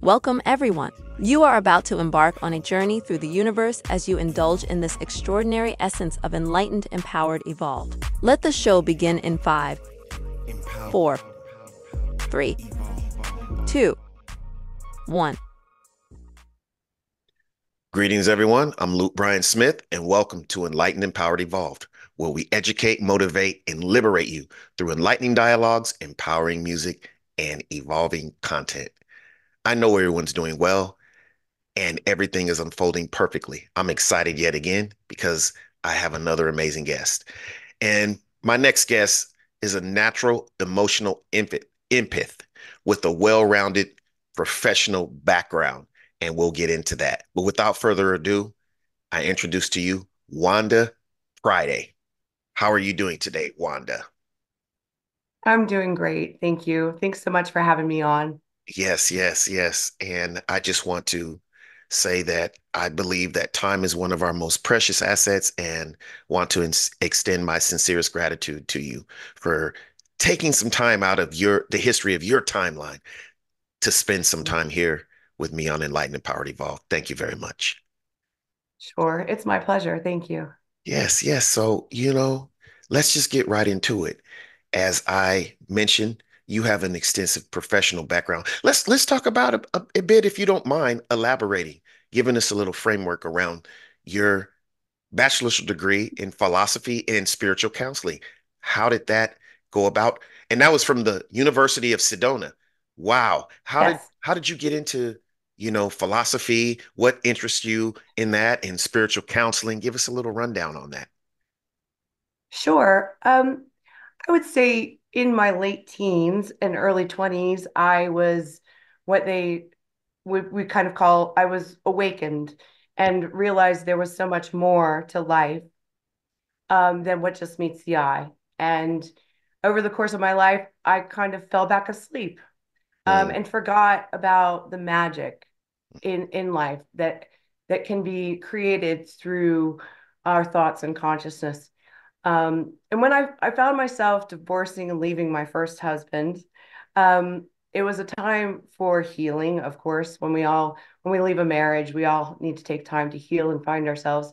Welcome, everyone. You are about to embark on a journey through the universe as you indulge in this extraordinary essence of enlightened, empowered, evolved. Let the show begin in 5, 4, 3, 2, 1. Greetings, everyone. I'm Luke Bryan Smith, and welcome to Enlightened, Empowered, Evolved, where we educate, motivate, and liberate you through enlightening dialogues, empowering music, and evolving content. I know everyone's doing well, and everything is unfolding perfectly. I'm excited yet again because I have another amazing guest. And my next guest is a natural emotional empath with a well-rounded professional background. And we'll get into that. But without further ado, I introduce to you Wanda Friday. How are you doing today, Wanda? I'm doing great. Thank you. Thanks so much for having me on. Yes, yes, yes. And I just want to say that I believe that time is one of our most precious assets and want to extend my sincerest gratitude to you for taking some time out of the history of your timeline to spend some time here with me on Enlightened Empowered Evolved. Thank you very much. Sure. It's my pleasure. Thank you. Yes, yes. So, let's just get right into it. As I mentioned, you have an extensive professional background. Let's talk about a bit, if you don't mind, elaborating, giving us a little framework around your bachelor's degree in philosophy and spiritual counseling. How did that go about? And that was from the University of Sedona. Wow. Yes, How did you get into, philosophy? What interests you in that and spiritual counseling? Give us a little rundown on that. sure. I would say in my late teens and early 20s, I was what we kind of call, I was awakened and realized there was so much more to life than what just meets the eye. And over the course of my life, I kind of fell back asleep Mm, and forgot about the magic in life that can be created through our thoughts and consciousness. And when I found myself divorcing and leaving my first husband, it was a time for healing, of course. When we leave a marriage, we all need to take time to heal and find ourselves.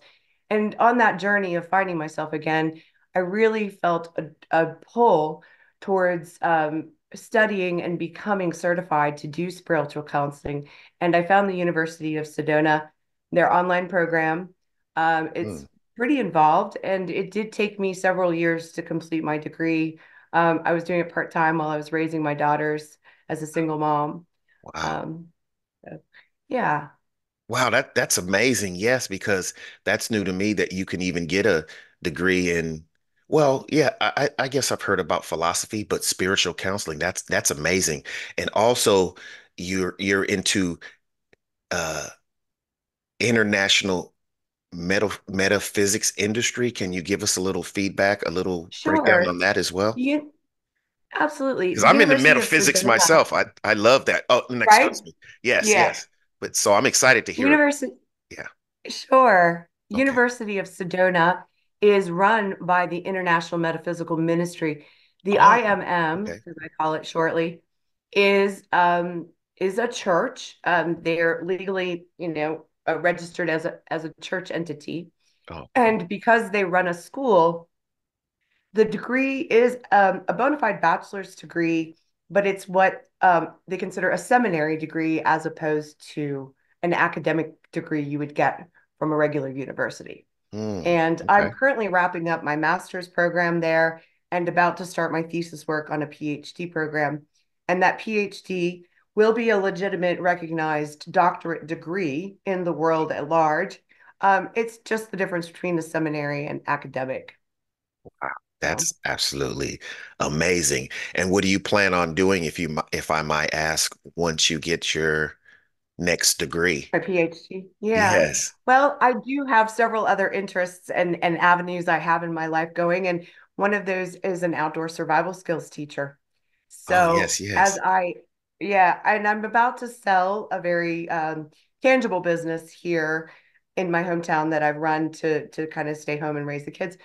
And on that journey of finding myself again, I really felt a pull towards studying and becoming certified to do spiritual counseling. And I found the University of Sedona, their online program. It's mm. pretty involved, and it did take me several years to complete my degree. I was doing it part-time while I was raising my daughters as a single mom. Wow. Um, so, yeah, Wow, that's amazing. Yes, because that's new to me that you can even get a degree in, well, yeah, I guess I've heard about philosophy, but spiritual counseling, that's amazing. And also you're into uh international metaphysics industry. Can you give us a little feedback, a little breakdown sure. on that as well? You absolutely. Because The I'm into University of metaphysics Sedona, myself. I love that. Oh, and right? excuse me. Yes, Yeah. yes. But so I'm excited to hear. University, Yeah. sure. Okay. University of Sedona is run by the International Metaphysical Ministry. The Oh, IMM, okay. as I call it shortly, is um, is a church. They're legally, registered as a church entity, Oh, and because they run a school, the degree is a bona fide bachelor's degree, but it's what they consider a seminary degree as opposed to an academic degree you would get from a regular university. And I'm okay. currently wrapping up my master's program there and about to start my thesis work on a PhD program. And that PhD will be a legitimate, recognized doctorate degree in the world at large. It's just the difference between the seminary and academic. Wow. So. That's absolutely amazing. And what do you plan on doing if I might ask once you get your next degree? My PhD. Yeah. Yes. Well, I do have several other interests and avenues I have in my life going, and one of those is an outdoor survival skills teacher. Oh, yes, So yes. yeah, and I'm about to sell a very tangible business here in my hometown that I've run to kind of stay home and raise the kids.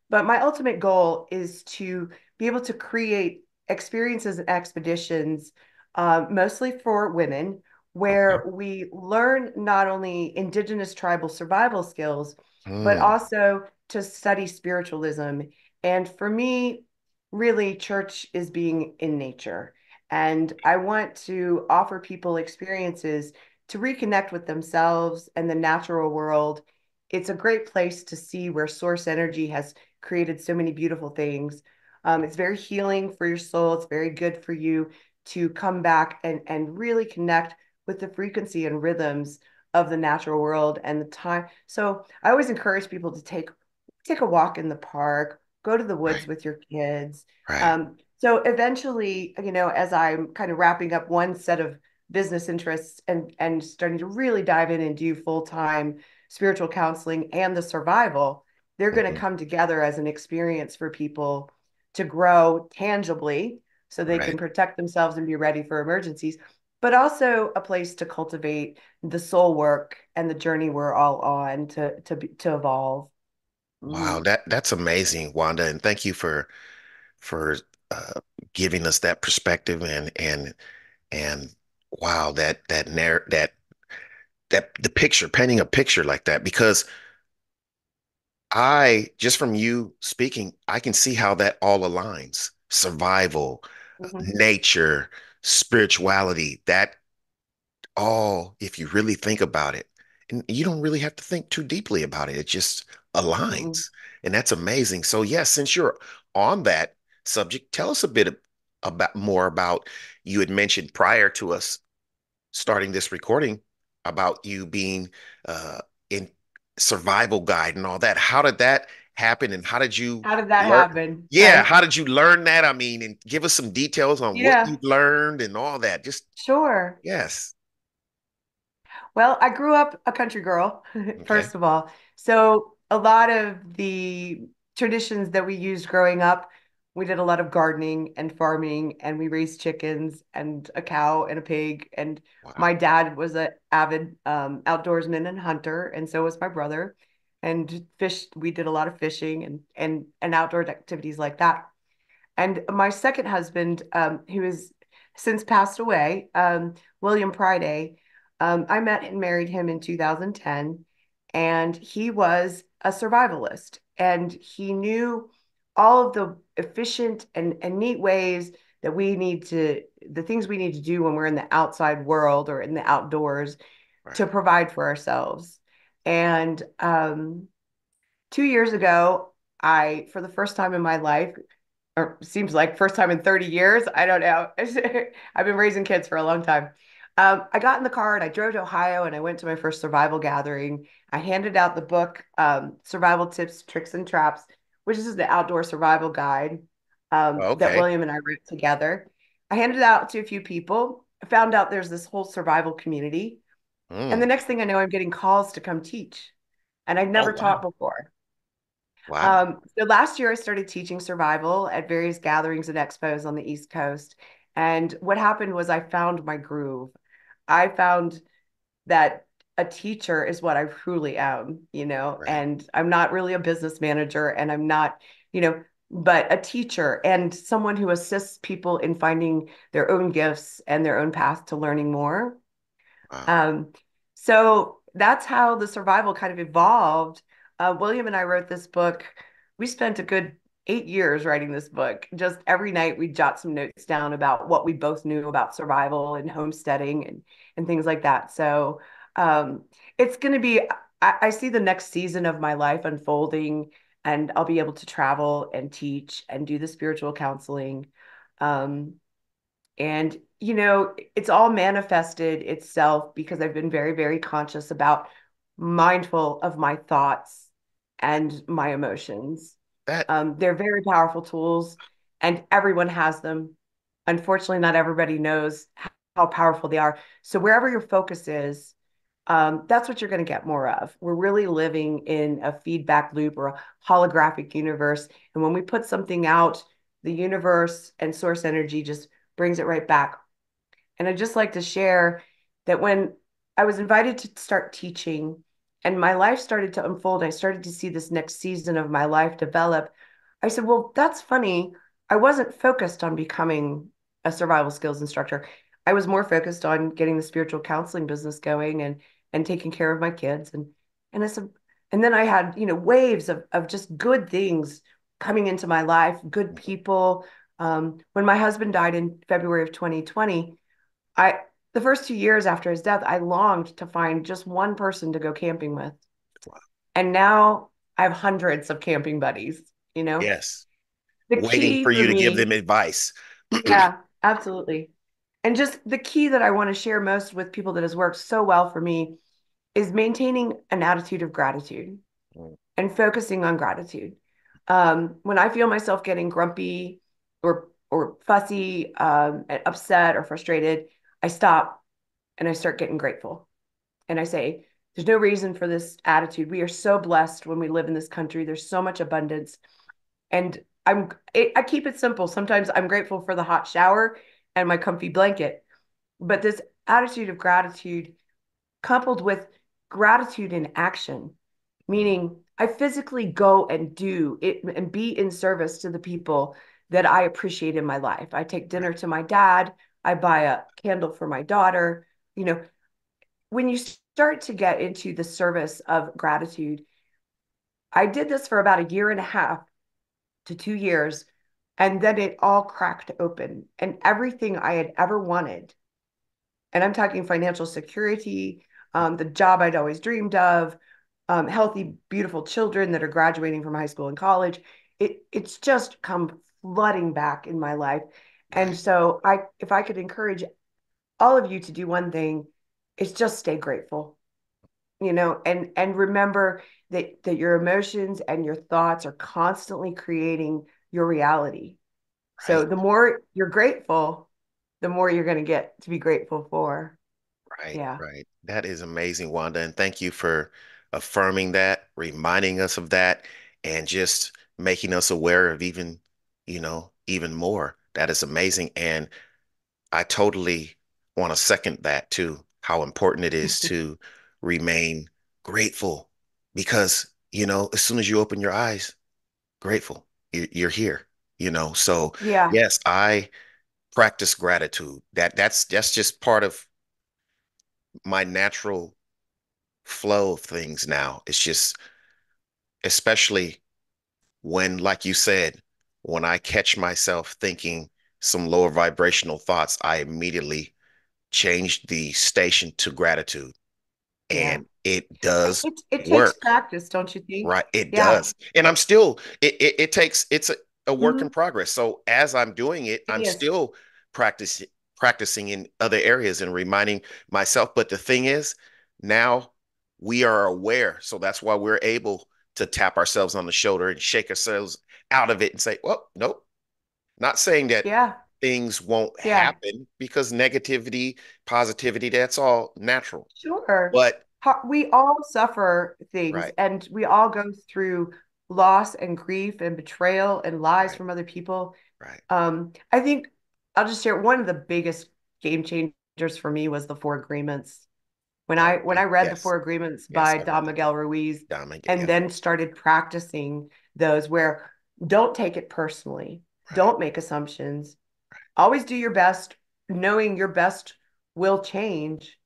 But my ultimate goal is to be able to create experiences and expeditions, mostly for women Okay. where we learn not only indigenous tribal survival skills, but Mm, also to study spiritualism. And for me, really, church is being in nature. And I want to offer people experiences to reconnect with themselves and the natural world. It's a great place to see where source energy has created so many beautiful things. It's very healing for your soul. It's very good for you to come back and really connect with the frequency and rhythms of the natural world and the time. So I always encourage people to take a walk in the park, go to the woods right, with your kids. right. So eventually, as I'm kind of wrapping up one set of business interests and starting to really dive in and do full-time spiritual counseling and the survival, they're going to Mhm, come together as an experience for people to grow tangibly so they right. can protect themselves and be ready for emergencies, but also a place to cultivate the soul work and the journey we're all on to evolve. Wow, Mhm. that's amazing, Wanda, and thank you for uh, giving us that perspective and wow, that the picture, painting a picture like that, because I just from you speaking, I can see how that all aligns. Survival, Mhm. nature, spirituality, that all, if you really think about it, and you don't really have to think too deeply about it, it just Mhm. aligns. And that's amazing. So, yes, since you're on that subject, tell us a bit about more about you had mentioned prior to us starting this recording about you being in survival guide and all that. How did that happen and how did you How did that learn? happen? Yeah, how did you learn that? I mean, and give us some details on what you Yeah, learned and all that. Just sure. yes. Well, I grew up a country girl, Okay. first of all. So a lot of the traditions that we used growing up, we did a lot of gardening and farming, and we raised chickens and a cow and a pig. And Wow. my dad was an avid outdoorsman and hunter, and so was my brother. And we did a lot of fishing and outdoor activities like that. And my second husband, who has since passed away, William Priday, I met and married him in 2010, and he was a survivalist, and he knew all of the efficient and neat ways that the things we need to do when we're in the outside world or in the outdoors to Right. provide for ourselves. And 2 years ago, for the first time in my life, or seems like first time in 30 years. I don't know. I've been raising kids for a long time. I got in the car and I drove to Ohio and I went to my first survival gathering. I handed out the book, Survival Tips, Tricks, and Traps, which is the outdoor survival guide that Okay. William and I wrote together. I handed it out to a few people. I found out there's this whole survival community. And the Mm. next thing I know, I'm getting calls to come teach. And I'd Oh, never taught wow. before. Wow. So last year I started teaching survival at various gatherings and expos on the East Coast. And what happened was I found my groove. I found that a teacher is what I truly am, Right. and I'm not really a business manager and I'm not, but a teacher and someone who assists people in finding their own gifts and their own path to learning more. Wow. Um, so that's how the survival kind of evolved. William and I wrote this book. We spent a good 8 years writing this book. Just every night we'd jot some notes down about what we both knew about survival and homesteading and things like that. So um, it's going to be, I see the next season of my life unfolding, and I'll be able to travel and teach and do the spiritual counseling. Um, and, it's all manifested itself because I've been very, very conscious about mindful of my thoughts and my emotions. That They're very powerful tools, and everyone has them. Unfortunately, not everybody knows how powerful they are. So wherever your focus is, that's what you're going to get more of. We're really living in a feedback loop or a holographic universe. And when we put something out, the universe and source energy just brings it right back. And I'd just like to share that when I was invited to start teaching and my life started to unfold, I started to see this next season of my life develop. I said, well, that's funny. I wasn't focused on becoming a survival skills instructor. I was more focused on getting the spiritual counseling business going and taking care of my kids and it's a, and then I had, waves of just good things coming into my life, good people. When my husband died in February of 2020, I the first 2 years after his death, I longed to find just one person to go camping with. And now I have hundreds of camping buddies, you know. Yes. The Waiting key for for you to give me, them advice. yeah, absolutely. And just the key that I want to share most with people that has worked so well for me is maintaining an attitude of gratitude and focusing on gratitude. When I feel myself getting grumpy or fussy, upset or frustrated, I stop and I start getting grateful. And I say, there's no reason for this attitude. We are so blessed when we live in this country. There's so much abundance. And I keep it simple. Sometimes I'm grateful for the hot shower and my comfy blanket. But this attitude of gratitude coupled with gratitude in action, meaning I physically go and do it and be in service to the people that I appreciate in my life. I take dinner to my dad, I buy a candle for my daughter. You know, when you start to get into the service of gratitude, I did this for about a year and a half to 2 years, and then it all cracked open, and everything I had ever wanted, and I'm talking financial security, the job I'd always dreamed of, healthy, beautiful children that are graduating from high school and college. It's just come flooding back in my life. And Right, so if I could encourage all of you to do one thing, it's just stay grateful, and remember that your emotions and your thoughts are constantly creating your reality. So right, the more you're grateful, the more you're going to get to be grateful for. right, Yeah. right. That is amazing, Wanda. And thank you for affirming that, reminding us of that, and just making us aware of even more. That is amazing. And I totally want to second that too, how important it is to remain grateful because, as soon as you open your eyes, grateful, you're here, So Yeah, yes, I practice gratitude. That's just part of my natural flow of things now. It's just, especially when, like you said, when I catch myself thinking some lower vibrational thoughts, I immediately change the station to gratitude, yeah. and it does It takes work. practice, don't you think? Right. It Yeah, does. And I'm still, it takes, it's a work in hmm progress. So as I'm doing it, it I'm is. still practicing practicing in other areas and reminding myself. But the thing is, now we are aware. So that's why we're able to tap ourselves on the shoulder and shake ourselves out of it and say, well, nope, not saying that Yeah, things won't yeah. happen because negativity, positivity, that's all natural. Sure. But We all suffer things right, and we all go through loss and grief and betrayal and lies right, from other people. right. I think I'll just share one of the biggest game changers for me was the Four Agreements. When I Okay. read the Yes. Four Agreements Yes, by I read Don that book. Miguel Ruiz Dominic, and yep. then started practicing those where don't take it personally, Right, don't make assumptions, always do your best, knowing your best will change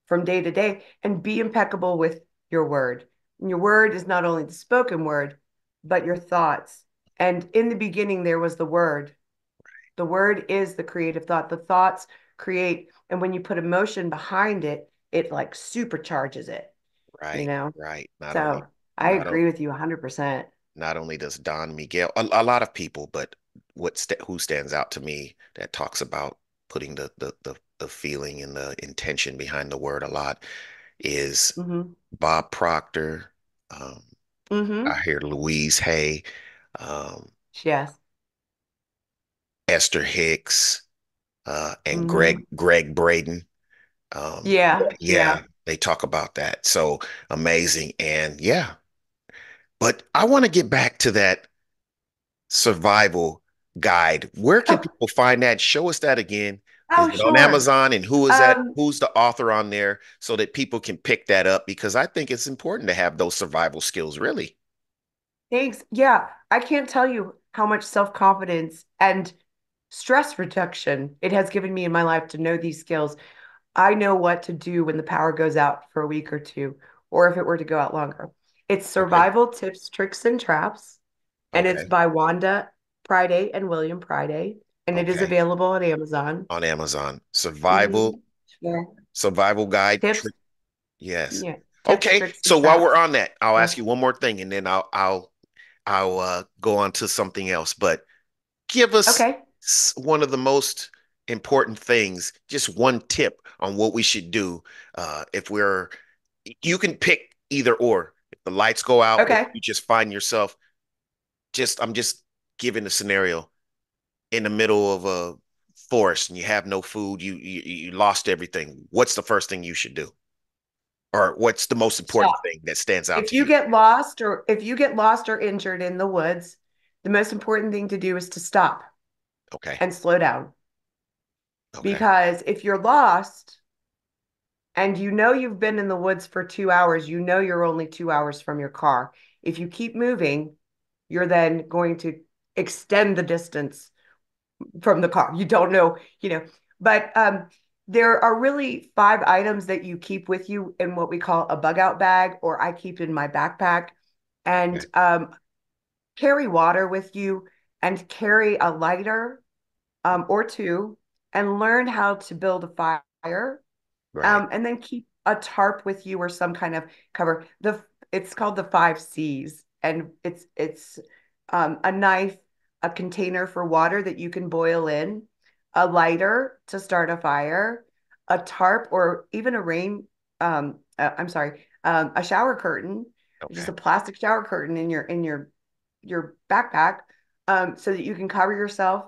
from day to day, and be impeccable with your word. And your word is not only the spoken word, but your thoughts. And in the beginning, there was the word. The word is the creative thought. The thoughts create, and when you put emotion behind it, it like supercharges it, you right, know? right. So I Not, o- agree with you 100%. not only does Don Miguel, a lot of people, but who stands out to me that talks about putting the feeling and the intention behind the word a lot is Mm-hmm. Bob Proctor. Um, I Mm-hmm. hear Louise Hay, um, Yes. Esther Hicks, and Mm-hmm. Greg Braden. Yeah. Yeah, Yeah. they talk about that. So amazing. And yeah, but I want to get back to that survival guide. Where can Oh, people find that? Show us that again. Is oh, it on sure. Amazon? And who is that? Um, Who's the author on there so that people can pick that up? Because I think it's important to have those survival skills, really. Thanks. Yeah, I can't tell you how much self-confidence and stress reduction it has given me in my life to know these skills. I know what to do when the power goes out for a week or two, or if it were to go out longer. It's Okay. Survival Tips, Tricks, and Traps, and it's Okay. by Wanda Priday and William Priday, and it is Okay. available on Amazon. On Amazon. Mhm. Yeah. Survival guide. Tips, Yes. yeah, tips, Okay. tricks, and So while we're traps. on that, I'll Yeah. ask you one more thing and then I'll go on to something else. But give us Okay. one of the most important things, just one tip on what we should do if you can pick either or. If the lights go out or Okay. you just find yourself I'm just giving a scenario in the middle of a forest and you have no food, you lost everything. What's the first thing you should do? Or what's the most important Stop. thing that stands out If to you you? get lost or if you get lost or injured in the woods, the most important thing to do is to stop Okay. and slow down. Okay. Because if you're lost and you know you've been in the woods for 2 hours, you know you're only 2 hours from your car. If you keep moving, you're then going to extend the distance from the car. You don't know, but there are really 5 items that you keep with you in what we call a bug out bag, or I keep in my backpack. And Okay. carry water with you and carry a lighter or two and learn how to build a fire, Right. and then keep a tarp with you or some kind of cover. It's called the 5 C's, and it's a knife, a container for water that you can boil in, a lighter to start a fire, a tarp, or even I'm sorry, a shower curtain, just Okay. a plastic shower curtain in your backpack, so that you can cover yourself,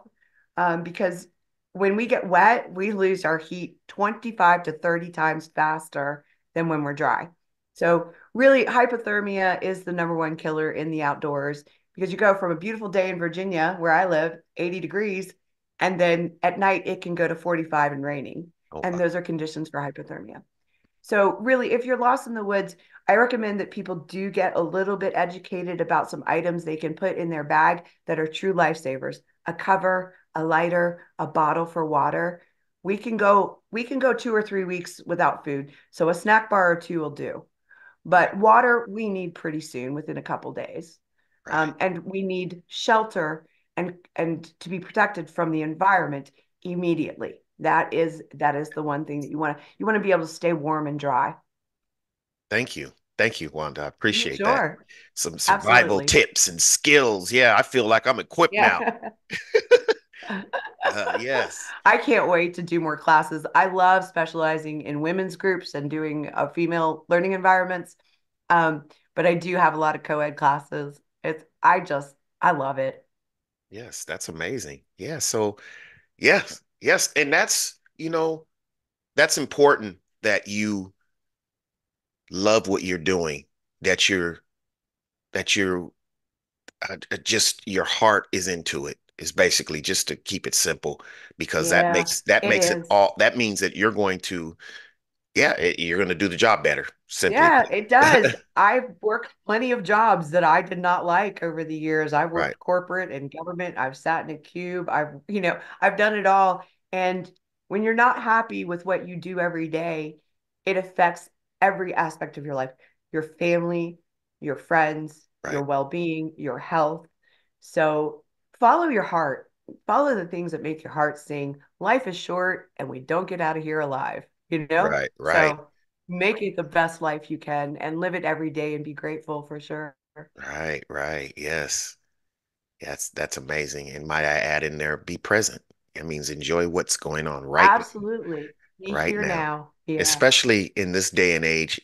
because when we get wet, we lose our heat 25 to 30 times faster than when we're dry. So, really, hypothermia is the number one killer in the outdoors because you go from a beautiful day in Virginia, where I live, 80 degrees, and then at night it can go to 45 and raining. Oh, And those are conditions for hypothermia. So, really, if you're lost in the woods, I recommend that people do get a little bit educated about some items they can put in their bag that are true lifesavers: a cover, a lighter, a bottle for water. We can go 2 or 3 weeks without food. So a snack bar or two will do. right. But water we need pretty soon, within a couple days. Right. And we need shelter and to be protected from the environment immediately. That is the one thing that you want to be able to stay warm and dry. Thank you. Thank you, Wanda. I appreciate that. Sure, Some survival absolutely. tips and skills. Yeah, I feel like I'm equipped now. Yeah. Yes. I can't wait to do more classes. I love specializing in women's groups and doing female learning environments. Um, but I do have a lot of co-ed classes. I love it. Yes, that's amazing. Yeah. So, yes, yes. And that's important that you love what you're doing, that you're just your heart is into it, is basically just to keep it simple, because that Yeah, makes that it makes it is. all that means that you're going to do the job better, simply Yeah, put. it does. I've worked plenty of jobs that I did not like over the years. I've Right, worked corporate and government. I've sat in a cube. I've done it all. And when you're not happy with what you do every day, it affects every aspect of your life, your family, your friends, your right, well-being, your health. So follow your heart. Follow the things that make your heart sing. Life is short and we don't get out of here alive, you know? right, right, So make it the best life you can and live it every day and be grateful for sure. right, right. Yes. That's amazing. And might I add in there, be present. It means enjoy what's going on Absolutely. Be right here now, now. Yeah. especially in this day and age,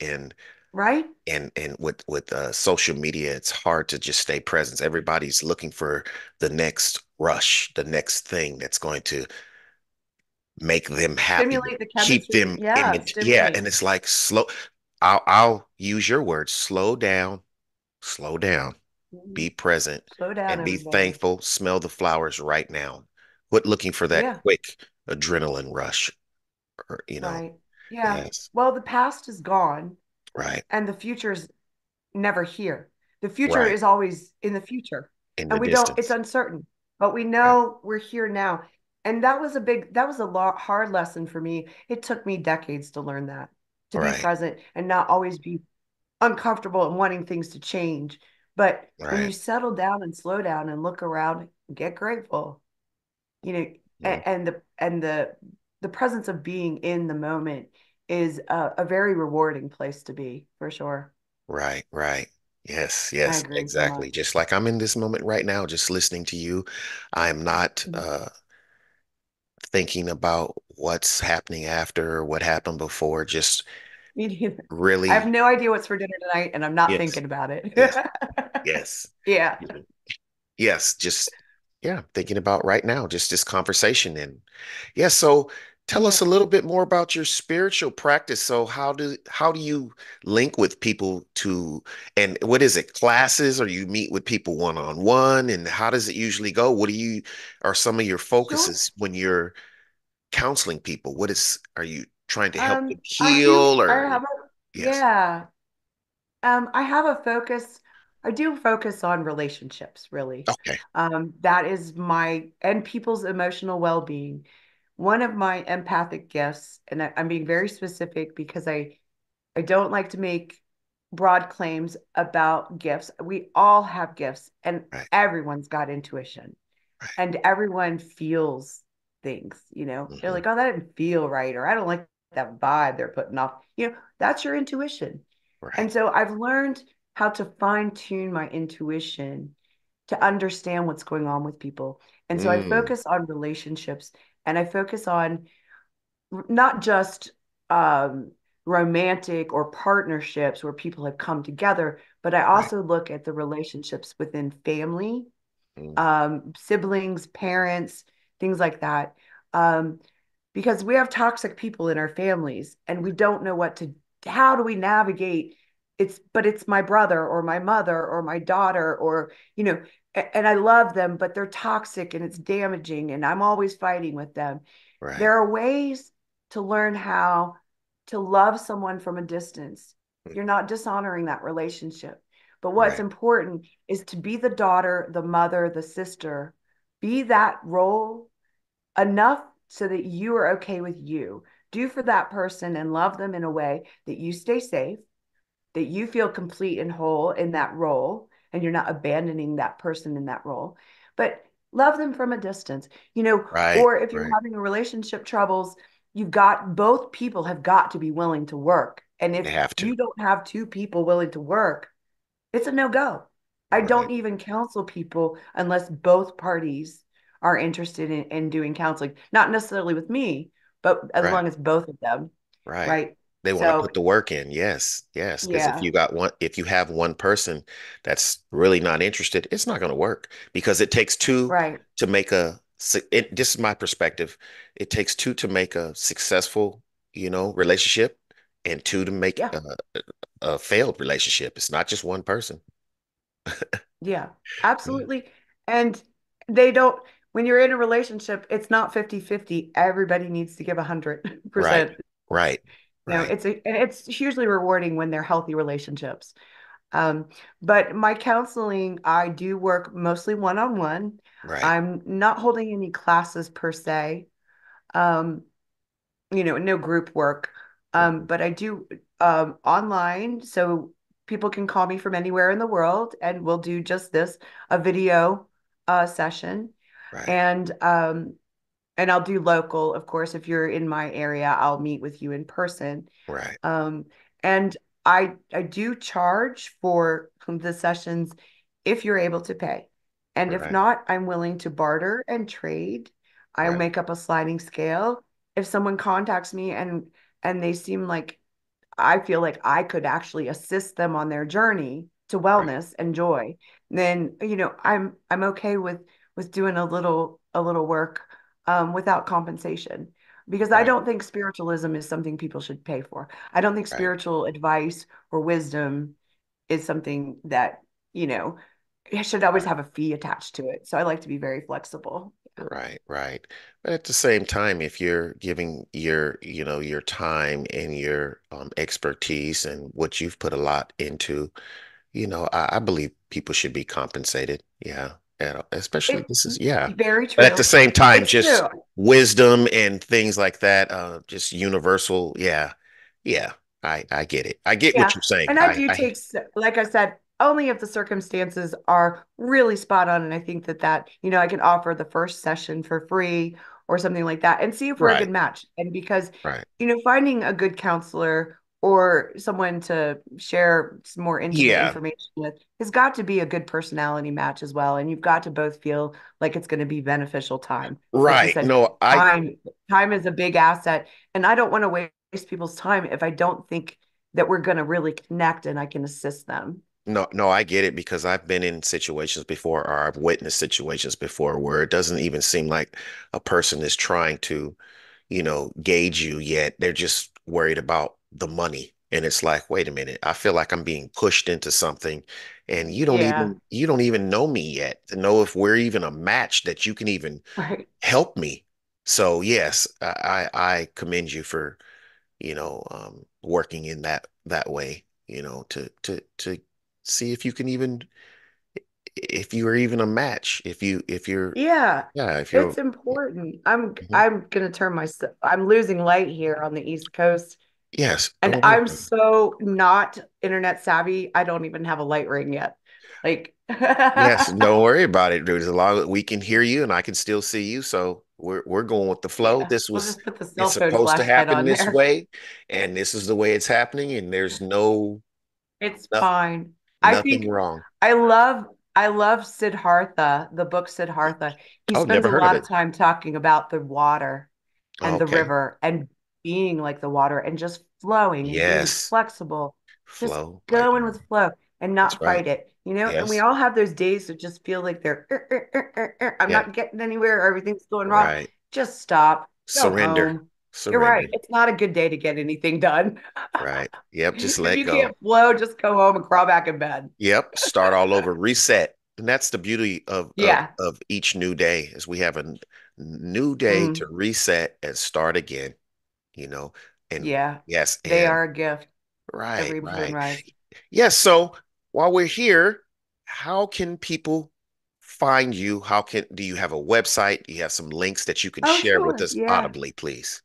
Right? and with social media, it's hard to just stay present. Everybody's looking for the next rush, the next thing that's going to make them happy, Stimulate the keep chemistry. them Yeah. yeah. Stimulate. And it's like slow. I'll use your words, slow down, Mhm. be present, Slow down, and be everybody. thankful. Smell the flowers right now. Quit looking for that Yeah. quick adrenaline rush. Or. Right. Yeah. Yes. Well, the past is gone Right. and the future's never here. The future Right. is always in the future. In the And it's distance. uncertain, but we Right. know we're here now. And that was a hard lesson for me. It took me decades to learn that, to be Right. present and not always be uncomfortable and wanting things to change. But when you Right. settle down and slow down and look around, get grateful, you know, Mm. and the presence of being in the moment is a very rewarding place to be, for sure. Right. Right. Yes. I Yes. agree so Exactly. much. Just like I'm in this moment right now, just listening to you. I am not Mhm. thinking about what's happening after or what happened before. Just Me neither. I have really, no idea what's for dinner tonight, and I'm not yes. thinking about it. Yes. Yes. Yeah. Yes, just yeah, thinking about right now, just this conversation. And yeah, so tell us Yeah. a little bit more about your spiritual practice. So how do you link with people to, and what is it, classes, or you meet with people one on one, and how does it usually go? What do you are some of your Sure. focuses when you're counseling people? What is are you trying to help them I do. heal I or have a, yes. yeah. I have a focus. I do focus on relationships, really. Okay. That is and people's emotional well-being. One of my empathic gifts, and I'm being very specific because I don't like to make broad claims about gifts. We all have gifts, and Right. everyone's got intuition, Right. and everyone feels things. They're Hmm. like, "Oh, that didn't feel right," or "I don't like that vibe they're putting off." That's your intuition. Right. And so I've learned how to fine tune my intuition to understand what's going on with people. And so I Mm, focus on relationships, and I focus on not just um, romantic or partnerships where people have come together, but I right. also look at the relationships within family, Mm, siblings, parents, things like that. Um, because we have toxic people in our families and we don't know how do we navigate but it's my brother or my mother or my daughter or, and I love them, but they're toxic and it's damaging and I'm always fighting with them. right. There are ways to learn how to love someone from a distance. Mm, You're not dishonoring that relationship. But what's right. important is to be the daughter, the mother, the sister, be that role enough so that you are okay with you. Do for that person and love them in a way that you stay safe, that you feel complete and whole in that role, and you're not abandoning that person in that role. But love them from a distance, Right. or if you're Right. having a relationship troubles, you've got both people have got to be willing to work. And They if have to. you don't have two people willing to work, it's a no-go. I Right. don't even counsel people unless both parties are interested in doing counseling, not necessarily with me, but as Right. long as both of them, Right. right? They want to So, put the work in. Yes. Yes. Because yeah, if you have one person that's really not interested, it's not going to work because it takes two right. to make this is my perspective. It takes two to make a successful, relationship and two to make Yeah, a failed relationship. It's not just one person. yeah, Yeah. absolutely. And they don't, when you're in a relationship, it's not 50-50. Everybody needs to give Right. 100%. Right. Right. And it's hugely rewarding when they're healthy relationships. Um, but my counseling, I do work mostly one-on-one. Right. I'm not holding any classes per se, um, no group work. Mhm. But I do online, so people can call me from anywhere in the world, and we'll do just this, a video session. Right. And and I'll do local, of course. If you're in my area, I'll meet with you in person. Right. Um, and I do charge for the sessions if you're able to pay. And if Right. not, I'm willing to barter and trade. I Right. make up a sliding scale. If someone contacts me and they seem like I feel like I could actually assist them on their journey to Right. wellness and joy, then I'm okay with doing a little work without compensation because I Right. don't think spiritualism is something people should pay for. I don't think Right. spiritual advice or wisdom is something that, you know, it should always Right. have a fee attached to it. So I like to be very flexible. Right, right. But at the same time, if you're giving your time and your expertise and what you've put a lot into, I believe people should be compensated. Yeah. Especially It, this is yeah. very But at the true. same time, It's just true. wisdom and things like that, just universal. Yeah. Yeah. I get it. I get what Yeah. you're saying. And I do take, like I said, only if the circumstances are really spot on. And I think that, I can offer the first session for free or something like that and see if we're a Right. good match. And because, Right. finding a good counselor or someone to share some more intimate Yeah. information with has got to be a good personality match as well. And you've got to both feel like it's going to be beneficial time. Like you Right. said, No, I time is a big asset. And I don't want to waste people's time if I don't think that we're going to really connect and I can assist them. no, I get it because I've been in situations before or I've witnessed situations before where it doesn't even seem like a person is trying to, gauge you yet. They're just worried about the money. And it's like, wait a minute, I feel like I'm being pushed into something and Yeah. you don't even know me yet to know if we're even a match that you can even Right. help me. So yes, I commend you for, working in that way, to see if you can even if you are even a match, if you're Yeah. yeah, if you're It's important. mhm. I'm gonna I'm losing light here on the East Coast. Yes, And don't worry I'm about it. so not internet savvy. I don't even have a light ring yet. Like Yes, don't worry about it, dude. As long as we can hear you and I can still see you, so we're going with the flow. yeah, we'll just put the It's cell phone supposed to flashlight happen on this there. way, and this is the way it's happening, and there's It's no, fine. I nothing think wrong. I love I love Siddhartha, the book Siddhartha. He Oh, spends never a heard of lot of it. time talking about the water Oh, and the okay. river and being like the water and just flowing and being Yes, flexible, just flow like going with flow and that's not right. fight it. And we Yes. all have those days that just feel like they're I'm Yeah. not getting anywhere, everything's going wrong. Right. Just stop, go Surrender. home. You're right. Surrender. It's not a good day to get anything done. Right. Yep. Just If let you go. can't flow, just go home and crawl back in bed. Yep. Start all over. Reset. And that's the beauty of Yeah. each new day is we have a new day to Mm, reset and start again, you know. And yeah. yes, They and are a gift right, every right. sunrise. Yes, so while we're here, how can people find you? How can do you have a website? Do you have some links that you can Oh, share with sure. us Yeah. audibly, please?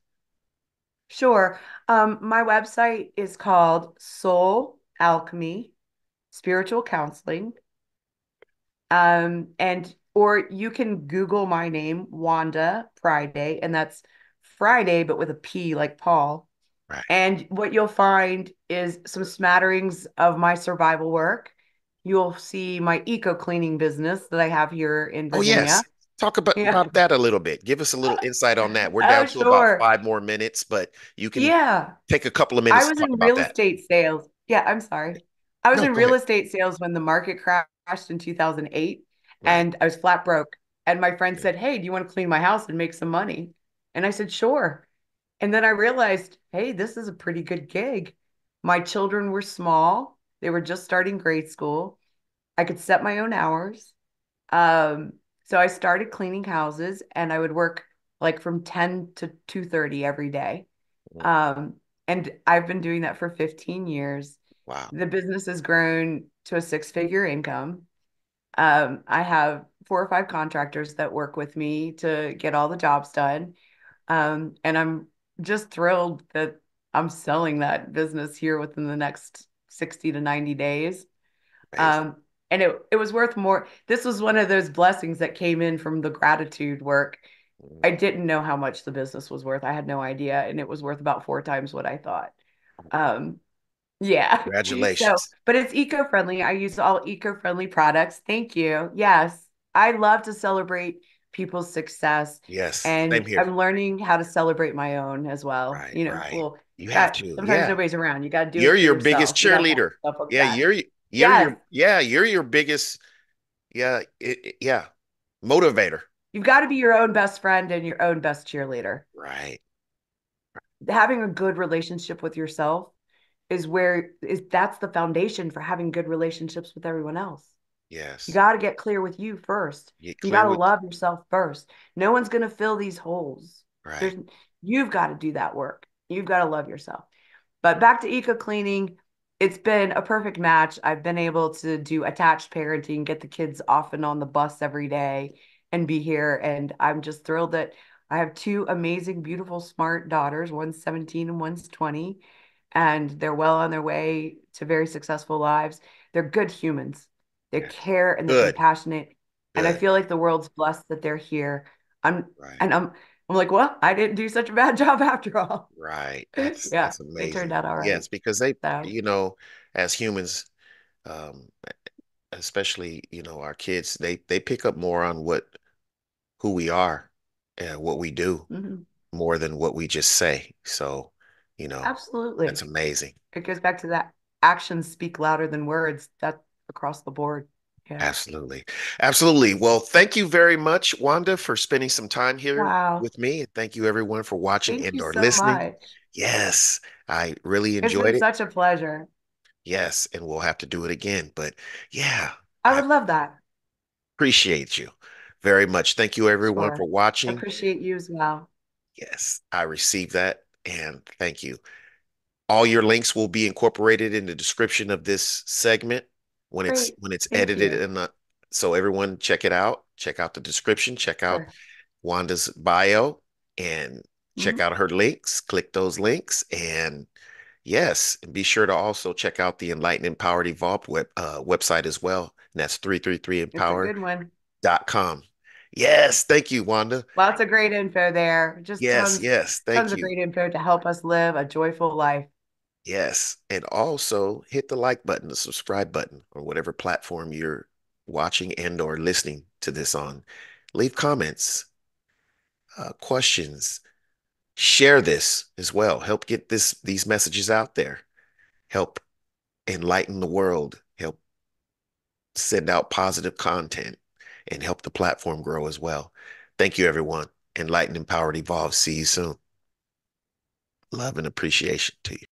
Sure. My website is called Soul Alchemy Spiritual Counseling. And or you can Google my name, Wanda Friday, and that's Friday, but with a P like Paul. Right. And what you'll find is some smatterings of my survival work. You'll see my eco cleaning business that I have here in Oh, yes. Virginia. Talk about, Yeah. about that a little bit. Give us a little insight on that. We're Oh, down to about sure. 5 more minutes, but you can Yeah. take a couple of I minutes to was talk in about real that. estate sales. Yeah, I'm sorry. I was No, in go real ahead. estate sales when the market crashed in 2008 Right. and I was flat broke. And my friend Okay. said, "Hey, do you want to clean my house and make some money?" And I said, "Sure." And then I realized, hey, this is a pretty good gig. My children were small. They were just starting grade school. I could set my own hours. Um, so I started cleaning houses and I would work like from 10 to 2:30 every day. Mm, Um, and I've been doing that for 15 years. wow. The business has grown to a six-figure income. I have four or five contractors that work with me to get all the jobs done. And I'm just thrilled that I'm selling that business here within the next 60 to 90 days. Amazing. Um, and it was worth more. This was one of those blessings that came in from the gratitude work. Mm, I didn't know how much the business was worth. I had no idea, and it was worth about four times what I thought. Um, yeah. So, congratulations. but it's eco-friendly. I use all eco-friendly products. Thank you. Yes. I love to celebrate people's success, Yes. Same and here. I'm learning how to celebrate my own as well. Right, right. Well, You have got to. sometimes Yeah. nobody's around. You got to do You're it for your biggest yourself. You got to pat cheerleader. yourself on the Yeah, back. you're Yes. yeah, you're your biggest yeah, yeah, motivator. You've got to be your own best friend and your own best cheerleader. Right. Having a good relationship with yourself is that's the foundation for having good relationships with everyone else. You Yes. got to get clear with you first. Get You got clear to with love yourself first. No one's going to fill these holes. right. There's You've got to do that work. You've got to love yourself. But back to eco cleaning. it's been a perfect match. I've been able to do attached parenting, get the kids off and on the bus every day and be here. And I'm just thrilled that I have two amazing, beautiful, smart daughters. One's 17 and one's 20. And they're well on their way to very successful lives. They're good humans. They Yes. care and they're Good, compassionate. And I good. feel like the world's blessed that they're here. I'm Right, and I'm like, well, I didn't do such a bad job after all. right. Yeah, That's they turned amazing. out all right. Yes, because they, So, as humans, um, especially, our kids, they pick up more on who we are and what we do mhm. more than what we just say. So, that's Absolutely. amazing. It goes back to that actions speak louder than words. That across the board. Yeah. Absolutely. Absolutely. Well, thank you very much, Wanda, for spending some time here Wow. with me. And thank you everyone for watching Thank you and/or so listening. much. Yes, I really It's been enjoyed it. such a pleasure. Yes, and we'll have to do it again. But yeah, I I would love that. appreciate you very much. Thank you everyone for Sure. I watching. appreciate you as well. Yes, I received that and thank you. All your links will be incorporated in the description of this segment Great. when it's Thank edited you. and so everyone check it out. Check out the description, check out Sure. Wanda's bio and check Mhm. out her links. Click those links and yes, and be sure to also check out the Enlightened Empowered Evolved website as well. And that's It's a 333empower.com. good one. Yes, thank you, Wanda. Lots of great info there. Just Yes, yes, tons thank of you. great info to help us live a joyful life. Yes. And also hit the like button, the subscribe button on whatever platform you're watching and or listening to this on. Leave comments, questions, share this as well. Help get these messages out there. Help enlighten the world. Help send out positive content and help the platform grow as well. Thank you, everyone. Enlightened, empowered, evolved. See you soon. Love and appreciation to you.